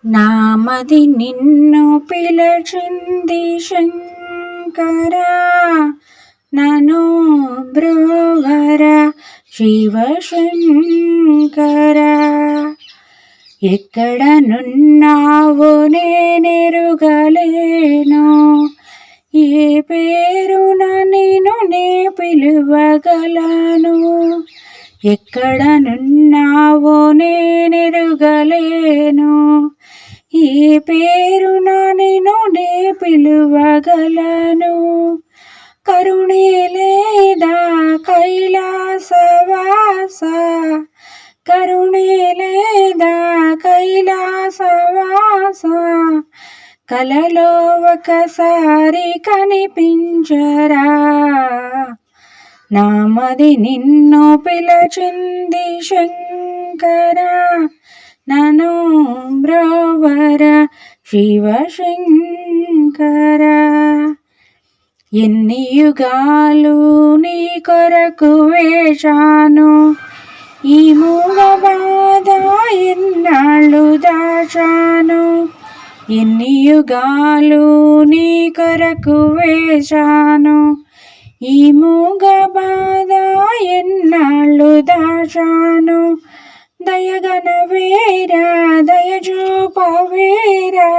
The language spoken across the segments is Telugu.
నామది నిన్ను పిలచింది శంకరా, నను బ్రోవర శివశంకరా. ఎక్కడ నున్నావో నేనెరుగలేను, ఏ పేరున నిన్ను నే పిలువగలను. ఎక్కడ నున్నావో నేనెరుగలేను, ఏ పేరున నిన్ను నే పిలువగలను. కరుణే లేదా కైలాసవాస, కరుణే లేదా కైలాసవాస, కలలో ఒకసారి కనిపించరా. నామది నిన్ను పిలచింది శంకరా, నను బ్రోవర శివశంకరా. ఎన్ని యుగాలు నీ కొరకు వేచాను, ఈ మూగ బాధ ఎన్నాళ్ళు దాచాను. ఎన్ని యుగాలు నీ కొరకు వేచాను, ఈ మూగ బాధ ఎన్నాళ్ళు దాచాను. దయగనవేరా దయచూపవేరా,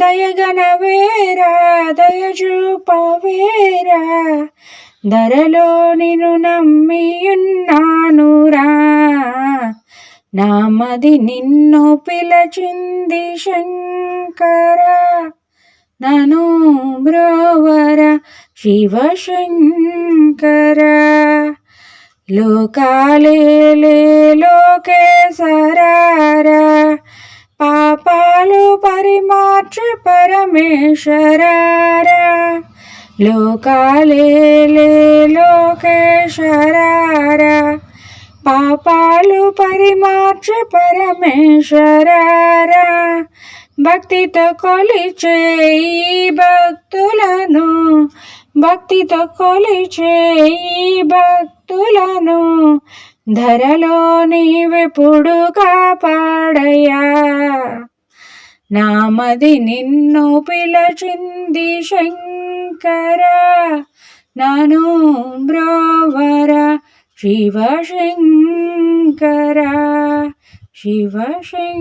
దయగనవేరా దయచూపవేరా, ధరలో నిన్ను నమ్మియున్నానురా. నామది నిన్ను పిలచింది శంకరా, నను బ్రోవర శివశంకరా. లోకాలేలే లోకేశరారా, పాపాలు పరిమార్చు పరమేశ్వరారా. లోకాలేలే లోకేశరారా, పాపాలు పరిమార్చు పరమేశ్వరారా. భక్తితో కొలిచే ఈ భక్తులను, భక్తితో కొలిచే ఈ భక్తులను, ధరలో నీవెప్పుడు కాపాడయా. నామది నిన్ను పిలచింది శంకరా, నను బ్రోవర శివశంకరా, శివశంకరా.